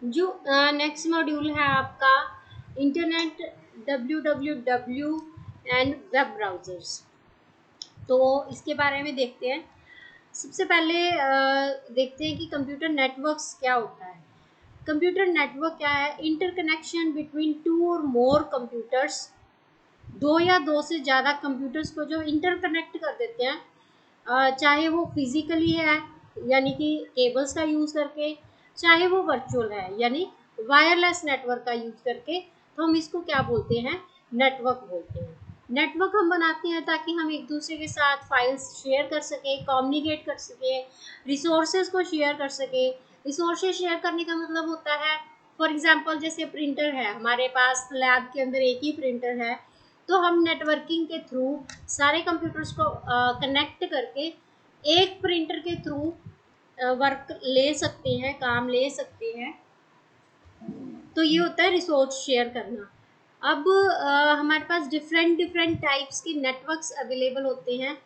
जो next module है आपका internet, www and web browsers. तो इसके बारे में देखते हैं। सबसे पहले देखते हैं कि कंप्यूटर नेटवर्क्स क्या होता है। कंप्यूटर नेटवर्क क्या है? इंटरकनेक्शन बिटवीन टू और मोर कंप्यूटर्स, दो या दो से ज़्यादा कंप्यूटर्स को जो इंटरकनेक्ट कर देते हैं, चाहे वो फिजिकली है यानी कि केबल्स का यूज़ करके, चाहे वो वर्चुअल है यानी वायरलेस नेटवर्क का यूज़ करके, तो हम इसको क्या बोलते हैं? नेटवर्क बोलते हैं। नेटवर्क हम बनाते हैं ताकि हम एक दूसरे के साथ फाइल्स शेयर कर सकें, कम्युनिकेट कर सकें, रिसोर्सेज को शेयर कर सकें। रिसोर्सेज शेयर करने का मतलब होता है, फॉर एग्जांपल जैसे प्रिंटर है, हमारे पास लैब के अंदर एक ही प्रिंटर है, तो हम नेटवर्किंग के थ्रू सारे कंप्यूटर्स को कनेक्ट करके एक प्रिंटर के थ्रू वर्क ले सकते हैं, काम ले सकते हैं। तो ये होता है रिसोर्स शेयर करना। अब हमारे पास डिफरेंट डिफरेंट टाइप्स के नेटवर्क्स अवेलेबल होते हैं,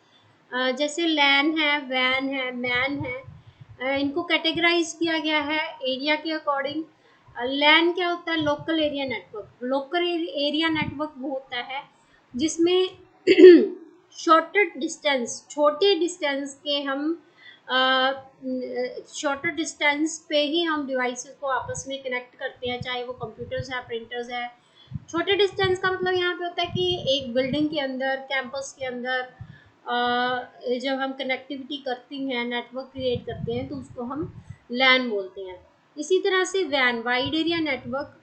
जैसे लैन है, वैन है, मैन है। इनको कैटेगराइज किया गया है एरिया के अकॉर्डिंग। लैन क्या होता है? Local area network. Local area network वो होता है जिसमें शॉर्टर डिस्टेंस, छोटे डिस्टेंस के हम शॉर्टर डिस्टेंस पे ही हम डिवाइसेस को आपस में कनेक्ट करते हैं, चाहे वो कंप्यूटर्स है, प्रिंटर्स है। छोटे डिस्टेंस का मतलब यहाँ पे होता है कि एक बिल्डिंग के अंदर, कैंपस के अंदर जब हम कनेक्टिविटी करते हैं, नेटवर्क क्रिएट करते हैं, तो उसको हम लैन बोलते हैं। इसी तरह से वैन, वाइड एरिया नेटवर्क।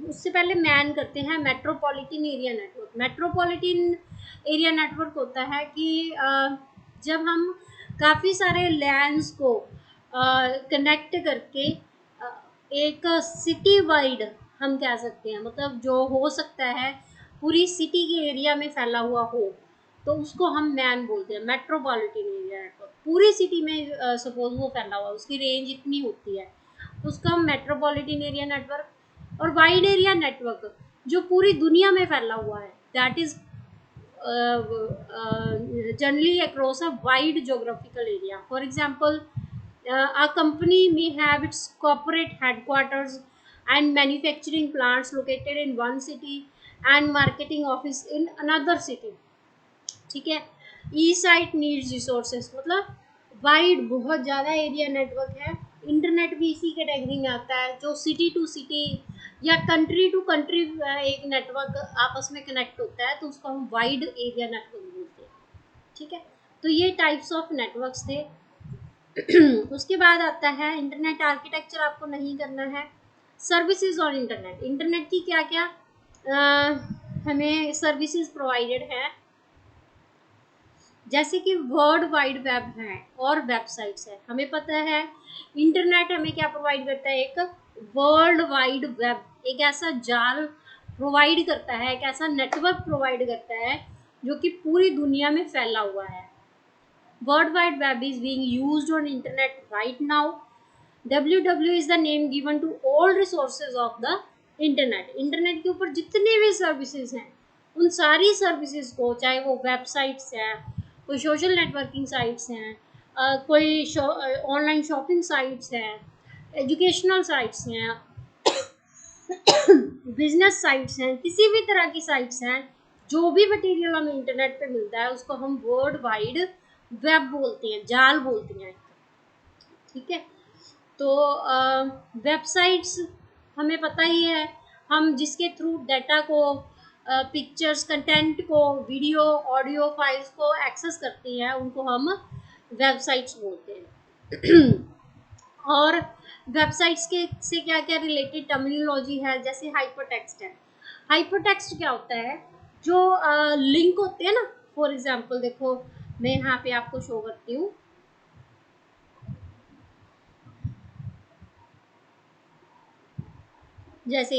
उससे पहले मैन करते हैं metropolitan area network. Metropolitan area network होता है कि जब हम काफ़ी सारे लैंड्स को कनेक्ट करके एक सिटी वाइड, हम कह सकते हैं, मतलब जो हो सकता है पूरी सिटी के एरिया में फैला हुआ हो, तो उसको हम मैन बोलते हैं। मेट्रोपॉलिटन एरिया नेटवर्क पूरी सिटी में सपोज वो फैला हुआ, उसकी रेंज इतनी होती है, तो उसका हम मेट्रोपॉलिटन एरिया नेटवर्क। और वाइड एरिया नेटवर्क जो पूरी दुनिया में फैला हुआ है, that is generally across a wide geographical area. For example, a company may have its corporate headquarters and manufacturing plants located in one city and marketing office in another city. ठीक है। ई site needs resources, मतलब wide, बहुत ज़्यादा area network है। Internet भी इसी category में आता है, जो सिटी टू सिटी या कंट्री टू कंट्री एक नेटवर्क आपस में कनेक्ट होता है, तो उसको हम वाइड एरिया नेटवर्क बोलते हैं। ठीक है। तो ये टाइप्स ऑफ नेटवर्क्स थे। उसके बाद आता है इंटरनेट आर्किटेक्चर, आपको नहीं करना है। सर्विसेज और इंटरनेट, इंटरनेट की क्या क्या हमें सर्विसेज प्रोवाइडेड है, जैसे कि वर्ल्ड वाइड वेब है और वेबसाइट्स है। हमें पता है इंटरनेट हमें क्या प्रोवाइड करता है? एक वर्ल्ड वाइड वेब, एक ऐसा जाल प्रोवाइड करता है, एक ऐसा नेटवर्क प्रोवाइड करता है जो कि पूरी दुनिया में फैला हुआ है। World wide web is being used on internet right now. www is the name given to all resources of the internet. Internet के ऊपर जितने भी सर्विसेज हैं, उन सारी सर्विसेज को, चाहे वो वेबसाइट्स हैं, कोई सोशल नेटवर्किंग साइट्स हैं, कोई ऑनलाइन शॉपिंग साइट्स हैं, एजुकेशनल साइट्स हैं, बिजनेस साइट्स हैं, किसी भी तरह की साइट्स हैं, जो भी मटेरियल हमें इंटरनेट पे मिलता है उसको हम वर्ल्ड वाइड वेब बोलते हैं, जाल बोलते हैं। ठीक है। तो वेबसाइट्स हमें पता ही है, हम जिसके थ्रू डाटा को, पिक्चर्स, कंटेंट को, वीडियो, ऑडियो फाइल्स को एक्सेस करते हैं, उनको हम वेबसाइट्स बोलते हैं। और वेबसाइट्स के से क्या क्या रिलेटेड टर्मिनोलॉजी है, जैसे हाइपरटेक्स्ट है। हाइपरटेक्स्ट क्या होता है? जो लिंक होते हैं ना, फॉर एग्जांपल देखो, मैं यहाँ पे आपको शो करती हूँ। जैसे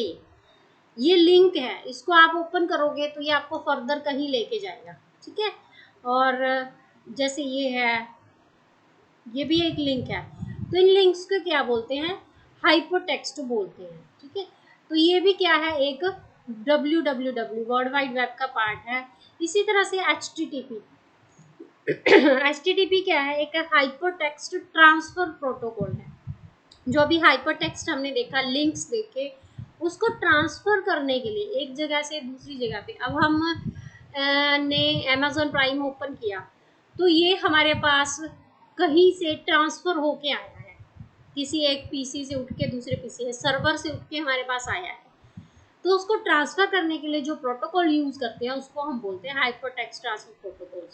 ये लिंक है, इसको आप ओपन करोगे तो ये आपको फर्दर कहीं लेके जाएगा। ठीक है। और जैसे ये है, ये भी एक लिंक है, तो इन लिंक्स को क्या बोलते हैं? हाइपरटेक्स्ट बोलते हैं। ठीक है। तो ये भी क्या है? एक www वर्ल्ड वाइड वेब का पार्ट है। इसी तरह से HTTP, HTTP क्या है? एक हाइपर टेक्स्ट ट्रांसफर प्रोटोकॉल है। जो भी हाइपर टेक्स्ट हमने देखा, लिंक्स देखे, उसको ट्रांसफर करने के लिए एक जगह से दूसरी जगह पे, अब हम ने अमेजोन प्राइम ओपन किया तो ये हमारे पास कहीं से ट्रांसफर होके आया है, किसी एक पीसी से उठ के दूसरे पीसी है, सर्वर से उठ के हमारे पास आया है। तो उसको ट्रांसफर करने के लिए जो प्रोटोकॉल यूज करते हैं उसको हम बोलते हैं हाइपर टेक्स्ट ट्रांसफर प्रोटोकॉल।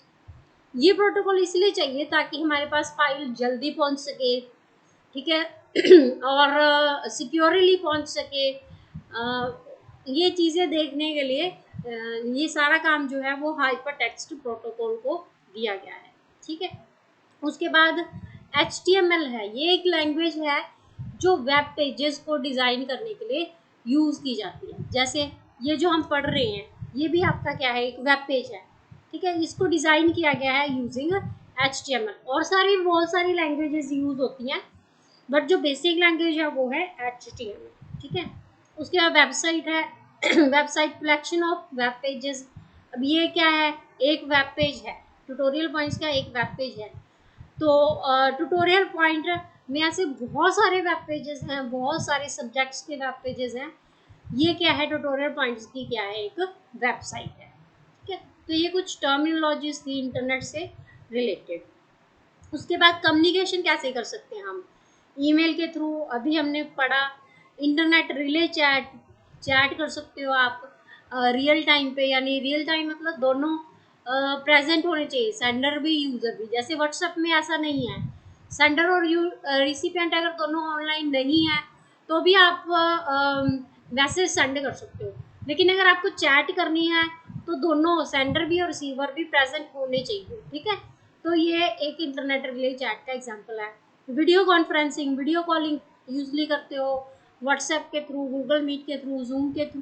ये प्रोटोकॉल इसलिए चाहिए ताकि हमारे पास फाइल जल्दी पहुंच सके, ठीक है, और सिक्योरली पहुंच सके। ये चीज़ें देखने के लिए ये सारा काम जो है वो हाइपर टेक्स्ट प्रोटोकॉल को दिया गया है, ठीक है। उसके बाद HTML है, ये एक लैंग्वेज है जो वेब पेजेस को डिज़ाइन करने के लिए यूज़ की जाती है। जैसे ये जो हम पढ़ रहे हैं, ये भी आपका क्या है, एक वेब पेज है, ठीक है। इसको डिज़ाइन किया गया है यूजिंग HTML। और बहुत सारी लैंग्वेजेस यूज़ होती हैं, बट जो बेसिक लैंग्वेज है वो है HTML, ठीक है। उसके बाद वेबसाइट है website collection of web pages. अब ये क्या है, एक वेब पेज है, ट्यूटोरियल पॉइंट्स का एक वेब पेज है। तो ट्यूटोरियल पॉइंट में ऐसे बहुत सारे वेब पेजेस हैं, बहुत सारे सब्जेक्ट्स के वेब पेजेस हैं। ये क्या है, ट्यूटोरियल पॉइंट्स की क्या है, एक वेबसाइट है, ठीक है। तो ये कुछ टर्मिनोलॉजीज थी इंटरनेट से रिलेटेड। उसके बाद कम्युनिकेशन कैसे कर सकते हैं हम, ईमेल के थ्रू, अभी हमने पढ़ा। इंटरनेट रिले चैट, चैट कर सकते हो आप रियल टाइम पे, यानी रियल टाइम मतलब दोनों प्रेजेंट होने चाहिए, सेंडर भी यूज़र भी। जैसे व्हाट्सएप में ऐसा नहीं है, सेंडर और रिसिपिएंट अगर दोनों ऑनलाइन नहीं है तो भी आप मैसेज सेंड कर सकते हो। लेकिन अगर आपको चैट करनी है तो दोनों सेंडर भी और रिसीवर भी प्रेजेंट होने चाहिए, ठीक है। तो ये एक इंटरनेट रिले चैट का एग्जांपल है। Video conferencing, video calling usually करते हो व्हाट्सएप के थ्रू, गूगल मीट के थ्रू, जूम के through.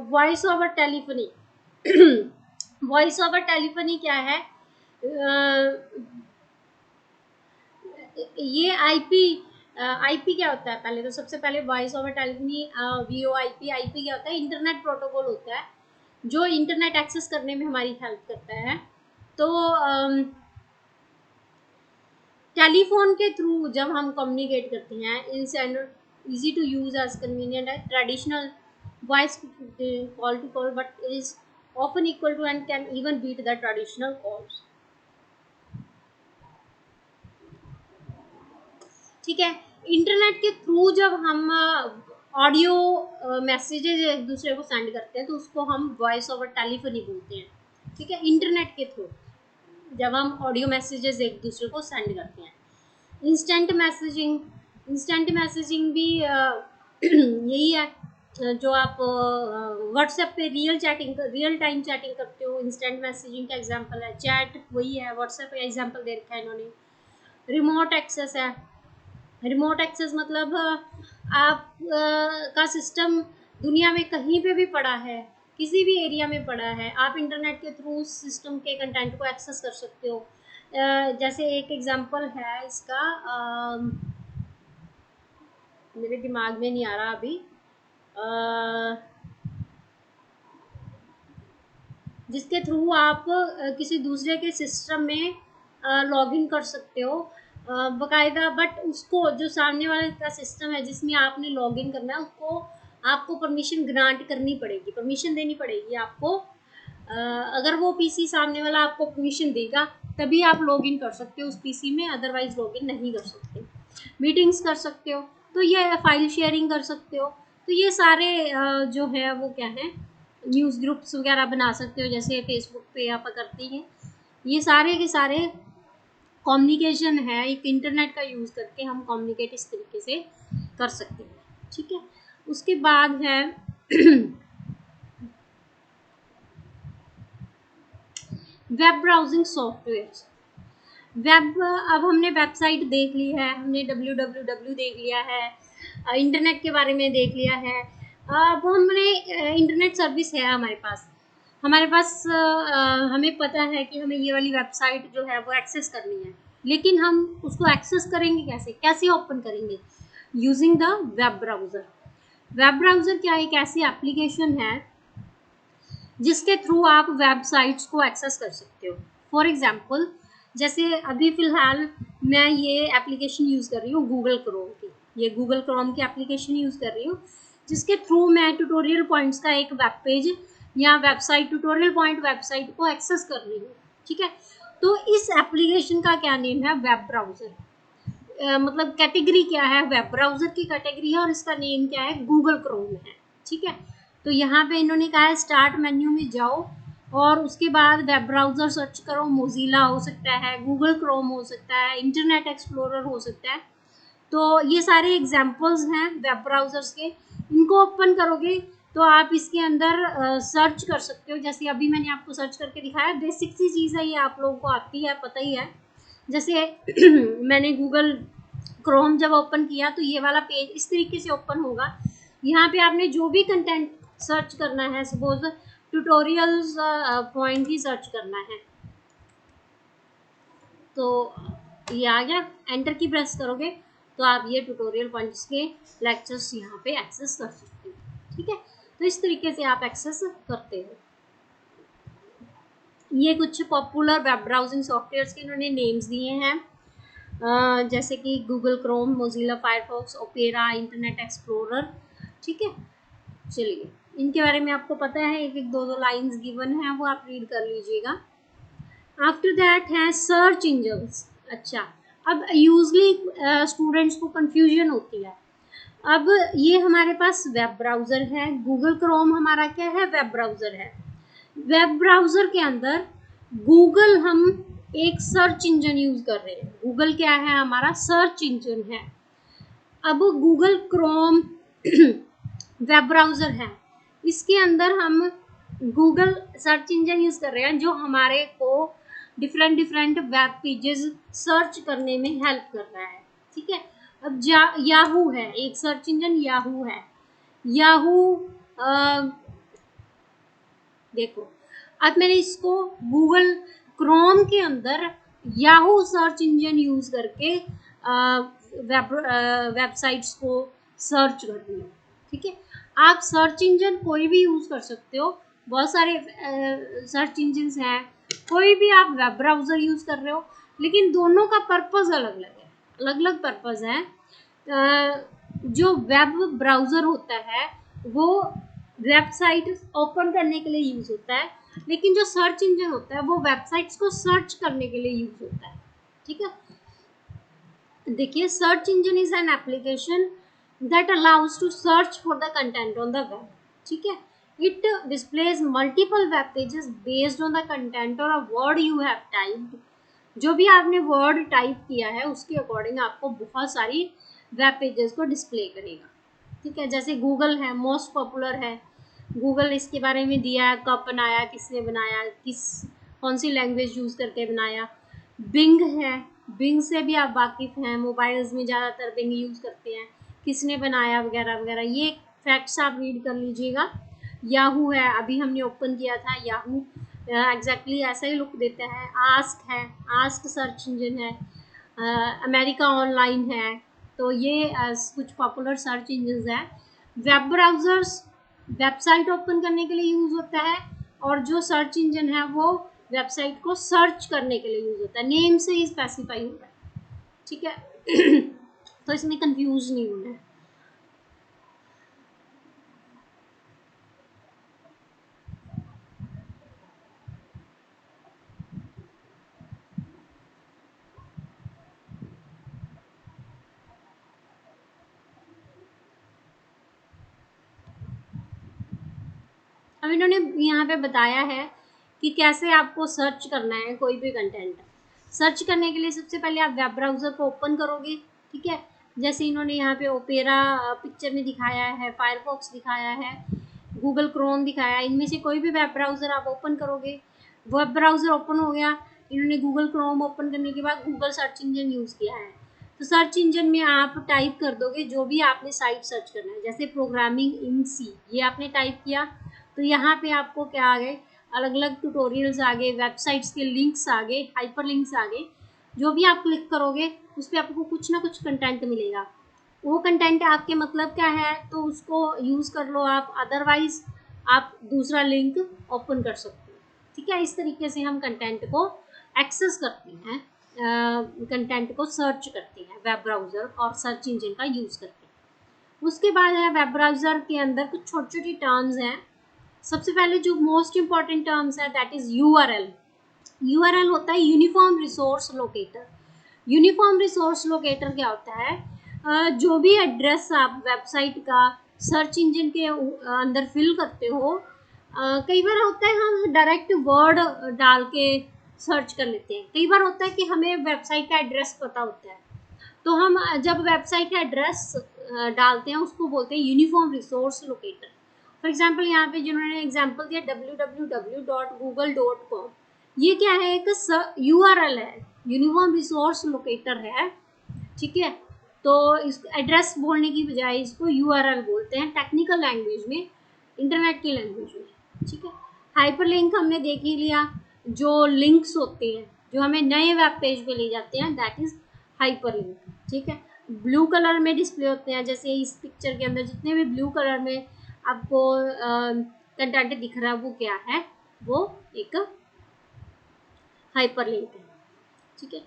Voice over telephony voice over telephony क्या है, ये आईपी क्या होता है, पहले तो सबसे पहले voice over telephony VoIP। IP क्या होता है, इंटरनेट प्रोटोकॉल होता है जो इंटरनेट एक्सेस करने में हमारी हेल्प करता है। तो टेलीफोन के थ्रू जब हम कम्युनिकेट करते हैं, इन sender easy to use as convenient as traditional voice call to call, but it is often equal to and can even beat the traditional calls, ठीक है। इंटरनेट के थ्रू जब हम ऑडियो मैसेजेज एक दूसरे को सेंड करते हैं तो उसको हम वॉइस ओवर टेलीफोनी बोलते हैं, ठीक है। इंटरनेट के थ्रू जब हम ऑडियो मैसेजेस एक दूसरे को सेंड करते हैं। इंस्टेंट मैसेजिंग भी यही है, जो आप व्हाट्सएप पे रियल टाइम चैटिंग करते हो, इंस्टेंट मैसेजिंग का एग्जांपल है। चैट वही है, व्हाट्सएप का एग्जांपल दे रखा है इन्होंने। रिमोट एक्सेस है, रिमोट एक्सेस मतलब आप का सिस्टम दुनिया में कहीं पे भी पड़ा है, किसी भी एरिया में पड़ा है, आप इंटरनेट के थ्रू सिस्टम के कंटेंट को एक्सेस कर सकते हो। जैसे एक एग्जांपल है इसका, मेरे दिमाग में नहीं आ रहा अभी, जिसके थ्रू आप किसी दूसरे के सिस्टम में लॉगिन कर सकते हो बाकायदा। बट उसको जो सामने वाले का सिस्टम है जिसमें आपने लॉगिन करना है, उसको आपको परमिशन ग्रांट करनी पड़ेगी, परमिशन देनी पड़ेगी आपको। अगर वो पीसी सामने वाला आपको परमिशन देगा तभी आप लॉगिन कर सकते हो उस पीसी में, अदरवाइज लॉगिन नहीं कर सकते। मीटिंग्स कर सकते हो, तो ये फाइल शेयरिंग कर सकते हो। तो ये सारे जो है वो क्या है, न्यूज़ ग्रुप्स वगैरह बना सकते हो, जैसे फेसबुक पे आप करती हैं। ये सारे के सारे कम्युनिकेशन है, एक इंटरनेट का यूज़ करके हम कम्युनिकेट इस तरीके से कर सकते हैं, ठीक है। उसके बाद है वेब ब्राउजिंग सॉफ्टवेयर। वेब, अब हमने वेबसाइट देख ली है, हमने www देख लिया है, इंटरनेट के बारे में देख लिया है। अब हमने इंटरनेट सर्विस है हमारे पास हमें पता है कि हमें ये वाली वेबसाइट जो है वो एक्सेस करनी है, लेकिन हम उसको एक्सेस करेंगे कैसे ओपन करेंगे, using the web browser. Web browser क्या है, एक ऐसी एप्लीकेशन है जिसके थ्रू आप वेबसाइट्स को एक्सेस कर सकते हो। फॉर एग्जाम्पल जैसे अभी फ़िलहाल मैं ये एप्लीकेशन यूज़ कर रही हूँ गूगल क्रोम की, ये गूगल क्रोम की एप्लीकेशन यूज़ कर रही हूँ, जिसके थ्रू मैं ट्यूटोरियल पॉइंट्स का एक वेब पेज या वेबसाइट, ट्यूटोरियल पॉइंट वेबसाइट को एक्सेस कर रही हूँ। ठीक है, तो इस एप्लीकेशन का क्या नेम है, वेब ब्राउज़र। मतलब कैटेगरी क्या है, वेब ब्राउज़र की कैटेगरी है और इसका नेम क्या है, गूगल क्रोम है। ठीक है, तो यहाँ पे इन्होंने कहा है स्टार्ट मेन्यू में जाओ और उसके बाद वेब ब्राउज़र सर्च करो, मोज़िला हो सकता है, गूगल क्रोम हो सकता है, इंटरनेट एक्सप्लोरर हो सकता है। तो ये सारे एग्जांपल्स हैं वेब ब्राउज़र्स के। इनको ओपन करोगे तो आप इसके अंदर सर्च कर सकते हो। जैसे अभी मैंने आपको सर्च करके दिखाया, बेसिक सी चीज़ है ये, आप लोगों को आती है, पता ही है। जैसे मैंने गूगल क्रोम जब ओपन किया तो ये वाला पेज इस तरीके से ओपन होगा। यहाँ पे आपने जो भी कंटेंट सर्च करना है, सपोज ट्यूटोरियल्स पॉइंट ही सर्च करना है, तो ये आ गया, एंटर की प्रेस करोगे तो आप ये ट्यूटोरियल पॉइंट्स के लेक्चर्स यहाँ पे एक्सेस कर सकते हो। ठीक है, तो इस तरीके से आप एक्सेस करते हो। ये कुछ पॉपुलर वेब ब्राउजिंग सॉफ्टवेयर्स के इन्होंने नेम्स दिए हैं, जैसे कि Google Chrome, Mozilla Firefox, opera, internet explorer. ठीक है, चलिए इनके बारे में आपको पता है, एक एक दो दो लाइंस गिवन है, वो आप रीड कर लीजिएगा। आफ्टर दैट है सर्च इंजन्स। अच्छा, अब यूजली स्टूडेंट्स को कंफ्यूजन होती है। अब ये हमारे पास वेब ब्राउज़र है, गूगल क्रोम हमारा क्या है, वेब ब्राउज़र है। वेब ब्राउज़र के अंदर गूगल हम एक सर्च इंजन यूज़ कर रहे हैं। गूगल क्या है, हमारा सर्च इंजन है। अब गूगल क्रोम वेब ब्राउज़र है, इसके अंदर हम गूगल सर्च इंजन यूज़ कर रहे हैं, जो हमारे को different different web pages search करने में हेल्प कर रहा है। ठीक है, अब याहू है एक सर्च इंजन, याहू है। याहू देखो, अब मैंने इसको गूगल क्रोम के अंदर याहू सर्च इंजन यूज़ करके वेबसाइट्स को सर्च कर रही हूँ। ठीक है, आप सर्च इंजन कोई भी यूज़ कर सकते हो, बहुत सारे सर्च इंजन हैं, कोई भी आप वेब ब्राउज़र यूज़ कर रहे हो, लेकिन दोनों का पर्पज़ अलग अलग है, अलग अलग पर्पज़ है। जो वेब ब्राउज़र होता है वो वेबसाइट ओपन करने के लिए यूज़ होता है, लेकिन जो सर्च इंजन होता है वो वेबसाइट्स को सर्च करने के लिए यूज़ होता है। ठीक है, देखिए, search engine is an application that allows to search for the content on the web. ठीक है, it displays multiple web pages based on the content और a word you have typed. जो भी आपने वर्ड टाइप किया है उसके according आपको बहुत सारी वेब पेजेस को डिस्प्ले करेगा। ठीक है, जैसे गूगल है, मोस्ट पॉपुलर है गूगल, इसके बारे में दिया है, कब बनाया, किसने बनाया, कौन सी लैंग्वेज यूज़ करके बनाया। बिंग है, बिंग से भी आप वाकिफ़ हैं, मोबाइल्स में ज़्यादातर बिंग यूज़ करते हैं, किसने बनाया वगैरह वगैरह, ये फैक्ट्स आप रीड कर लीजिएगा। याहू है, अभी हमने ओपन किया था याहू, एग्जैक्टली ऐसा ही लुक देता है। आस्क है, आस्क सर्च इंजन है। अमेरिका ऑनलाइन है। तो ये कुछ पॉपुलर सर्च इंजन हैं। वेब ब्राउज़र्स वेबसाइट ओपन करने के लिए यूज़ होता है, और जो सर्च इंजन है वो वेबसाइट को सर्च करने के लिए यूज़ होता है, नेम से ही स्पेसिफाई होता है। ठीक है तो इसमें कंफ्यूज नहीं होना है। अब इन्होंने यहाँ पे बताया है कि कैसे आपको सर्च करना है कोई भी कंटेंट। सर्च करने के लिए सबसे पहले आप वेब ब्राउज़र को ओपन करोगे। ठीक है, जैसे इन्होंने यहाँ पे ओपेरा पिक्चर में दिखाया है, फायरफॉक्स दिखाया है, गूगल क्रोम दिखाया है, इनमें से कोई भी वेब ब्राउज़र आप ओपन करोगे। वेब ब्राउज़र ओपन हो गया, इन्होंने गूगल क्रोम ओपन करने के बाद गूगल सर्च इंजन यूज़ किया है, तो सर्च इंजन में आप टाइप कर दोगे जो भी आपने साइट सर्च करना है। जैसे प्रोग्रामिंग इन सी, ये आपने टाइप किया तो यहाँ पे आपको क्या आ गए, अलग अलग ट्यूटोरियल्स आ गए, वेबसाइट्स के लिंक्स आ गए, हाइपर लिंक्स आ गए। जो भी आप क्लिक करोगे उस पर आपको कुछ ना कुछ कंटेंट मिलेगा। वो कंटेंट आपके मतलब क्या है तो उसको यूज़ कर लो आप, अदरवाइज आप दूसरा लिंक ओपन कर सकते हो। ठीक है, इस तरीके से हम कंटेंट को एक्सेस करती हैं, कंटेंट को सर्च करती हैं वेब ब्राउज़र और सर्च इंजन का यूज़ करके। उसके बाद है वेब ब्राउज़र के अंदर कुछ छोटी छोटी टर्म्स हैं। सबसे पहले जो मोस्ट इंपॉर्टेंट टर्म्स है दैट इज़ यूआरएल। यूआरएल होता है uniform resource locator. Uniform resource locator क्या होता है? जो भी एड्रेस आप वेबसाइट का सर्च इंजन के अंदर फिल करते हो, कई बार होता है हम डायरेक्ट वर्ड डाल के सर्च कर लेते हैं, कई बार होता है कि हमें वेबसाइट का एड्रेस पता होता है, तो हम जब वेबसाइट का एड्रेस डालते हैं उसको बोलते हैं uniform resource locator. For example यहाँ पे जिन्होंने एग्जांपल दिया www.google.com, ये क्या है? एक यूआरएल है, यूनिफॉर्म रिसोर्स लोकेटर है, ठीक है। तो इस एड्रेस बोलने की बजाय इसको यूआरएल बोलते हैं टेक्निकल लैंग्वेज में, इंटरनेट की लैंग्वेज में, ठीक है। हाइपरलिंक हमने देख ही लिया, जो लिंक्स होते हैं जो हमें नए वेब पेज पे ले जाते हैं, दैट इज हाइपरलिंक, ठीक है। ब्लू कलर में डिस्प्ले होते हैं, जैसे इस पिक्चर के अंदर जितने भी ब्लू कलर में आपको कंटेंट दिख रहा है वो क्या है? वो एक हाइपरलिंक है, ठीक है।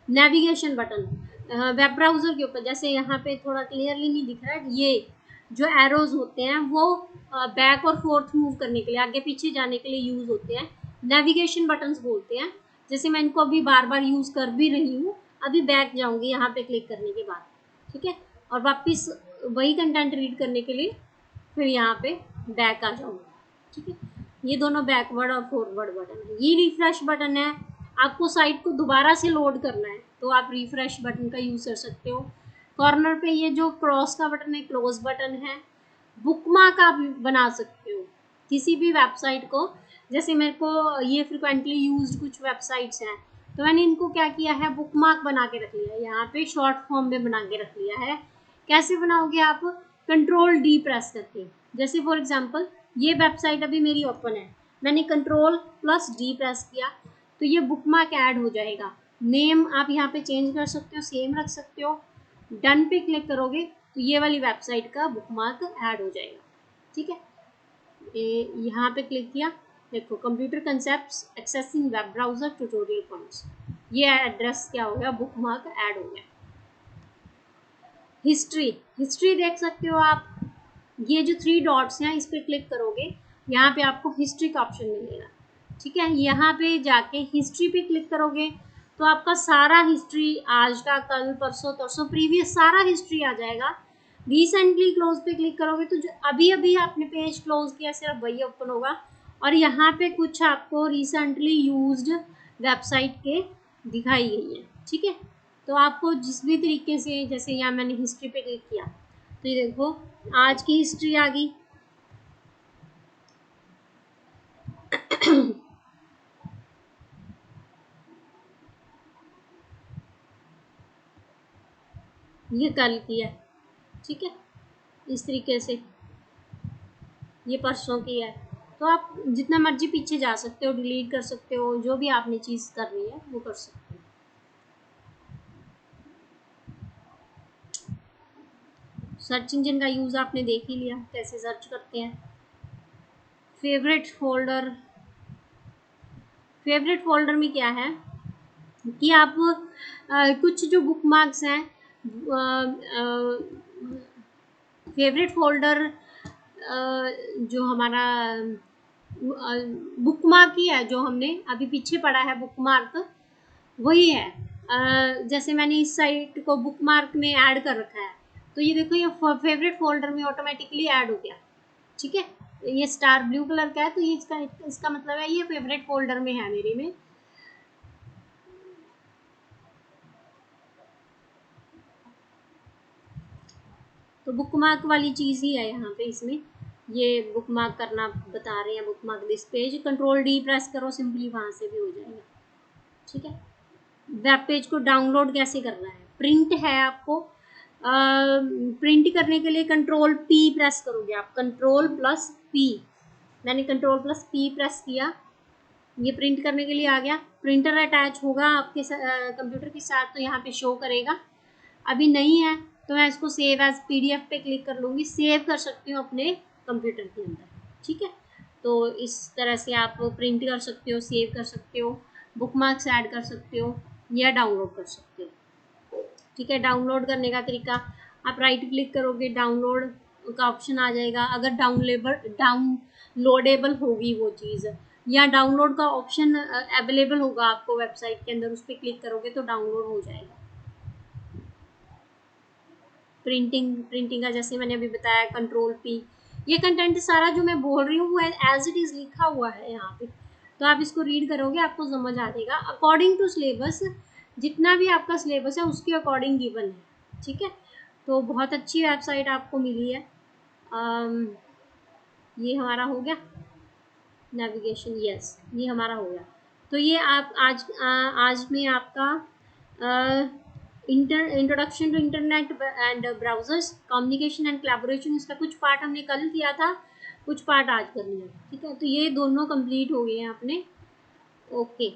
नेविगेशन बटन वेब ब्राउज़र के ऊपर, जैसे यहाँ पे थोड़ा क्लियरली नहीं दिख रहा है, ये जो एरोज होते हैं वो बैक और फोर्थ मूव करने के लिए, आगे पीछे जाने के लिए यूज़ होते हैं, नेविगेशन बटन्स बोलते हैं। जैसे मैं इनको अभी बार बार यूज़ कर भी रही हूँ, अभी बैक जाऊँगी यहाँ पे क्लिक करने के बाद, ठीक है, और वापस वही कंटेंट रीड करने के लिए फिर यहाँ पे बैक आ जाऊँगी, ठीक है। ये दोनों बैकवर्ड और फॉरवर्ड बटन है। ये रिफ्रेश बटन है, आपको साइट को दोबारा से लोड करना है तो आप रिफ्रेश बटन का यूज़ कर सकते हो। कॉर्नर पे ये जो क्रॉस का बटन है क्लोज बटन है। बुकमार्क आप बना सकते हो किसी भी वेबसाइट को, जैसे मेरे को ये फ्रिक्वेंटली यूज्ड कुछ वेबसाइट्स हैं तो मैंने इनको क्या किया है, बुकमार्क बना के रख लिया है, यहाँ पे शॉर्ट फॉर्म में बना के रख लिया है। कैसे बनाओगे आप? कंट्रोल डी प्रेस करके, जैसे फॉर एग्जांपल ये वेबसाइट अभी मेरी ओपन है, मैंने कंट्रोल प्लस डी प्रेस किया तो ये बुकमार्क ऐड हो जाएगा। नेम आप यहाँ पे चेंज कर सकते हो, सेम रख सकते हो। डन पे क्लिक करोगे तो ये वाली वेबसाइट का बुकमार्क ऐड हो जाएगा, ठीक है। यहाँ पे क्लिक किया, देखो computer concepts accessing web browser tutorial points, ये एड्रेस क्या हो गया, बुकमार्क ऐड हो गया। हिस्ट्री, हिस्ट्री देख सकते हो आप, ये जो 3 डॉट्स हैं इस पर क्लिक करोगे, यहाँ पे आपको हिस्ट्री का ऑप्शन मिलेगा, ठीक है। यहाँ पे जाके हिस्ट्री पे क्लिक करोगे तो आपका सारा हिस्ट्री, आज का, कल, परसों, तरसों, प्रीवियस सारा हिस्ट्री आ जाएगा। रिसेंटली क्लोज पे क्लिक करोगे तो जो अभी अभी आपने पेज क्लोज किया सिर्फ वही ओपन होगा, और यहाँ पे कुछ आपको रिसेंटली यूज्ड वेबसाइट के दिखाई गई है, ठीक है। तो आपको जिस भी तरीके से, जैसे यहाँ मैंने हिस्ट्री पे क्लिक किया तो ये देखो आज की हिस्ट्री आ गई। ये कल की है, ठीक है, इस तरीके से ये परसों की है। तो आप जितना मर्जी पीछे जा सकते हो, डिलीट कर सकते हो, जो भी आपने चीज़ करनी है वो कर सकते हो। सर्च इंजन का यूज़ आपने देख ही लिया, कैसे सर्च करते हैं। फेवरेट फोल्डर, फेवरेट फोल्डर में क्या है कि आप कुछ जो बुकमार्क्स हैं, फेवरेट फोल्डर जो हमारा बुकमार्क ही है, जो हमने अभी पीछे पढ़ा है बुकमार्क वही है। जैसे मैंने इस साइट को बुकमार्क में ऐड कर रखा है तो ये देखो ये फेवरेट फोल्डर में ऑटोमेटिकली ऐड हो गया, ठीक है। ये स्टार ब्लू कलर का है तो ये इसका मतलब है ये फेवरेट फोल्डर में है मेरे में। तो बुकमार्क वाली चीज़ ही है यहाँ पे, इसमें ये बुकमार्क करना बता रहे हैं, bookmark this page, control D press करो सिंपली वहाँ से भी हो जाएगा, ठीक है। वेब पेज को डाउनलोड कैसे करना है, प्रिंट है आपको, प्रिंट करने के लिए कंट्रोल पी प्रेस करोगे आप, कंट्रोल प्लस पी, मैंने कंट्रोल प्लस पी प्रेस किया, ये प्रिंट करने के लिए आ गया। प्रिंटर अटैच होगा आपके कंप्यूटर के साथ तो यहाँ पे शो करेगा, अभी नहीं है तो मैं इसको सेव एज पीडीएफ पे क्लिक कर लूँगी, सेव कर सकती हूँ अपने कंप्यूटर के अंदर, ठीक है। तो इस तरह से आप प्रिंट कर सकते हो, सेव कर सकते हो। बुकमार्क्स ऐड कर सकते हो या डाउनलोड कर सकते हो। ठीक है, डाउनलोड करने का तरीका, आप राइट क्लिक करोगे, डाउनलोड का ऑप्शन आ जाएगा। अगर डाउनलोडेबल होगी वो चीज़, या डाउनलोड का ऑप्शन अवेलेबल होगा आपको वेबसाइट के अंदर, उस पर क्लिक करोगे तो डाउनलोड हो जाएगा। प्रिंटिंग का जैसे मैंने अभी बताया, कंट्रोल पी, ये कंटेंट सारा जो मैं बोल रही हूँ वो एज इट इज़ लिखा हुआ है यहाँ पे, तो आप इसको रीड करोगे आपको समझ आ जाएगा। अकॉर्डिंग टू सिलेबस, जितना भी आपका सिलेबस है उसके अकॉर्डिंग गिवन है। ठीक है, तो बहुत अच्छी वेबसाइट आपको मिली है। ये हमारा हो गया नेविगेशन, यस ये हमारा हो गया। तो ये आप आज में आपका introduction to internet and browsers, communication and collaboration, इसका कुछ पार्ट हमने कल किया था, कुछ पार्ट आज कर लिया। ठीक है, तो ये दोनों कंप्लीट हो गए हैं अपने। ओके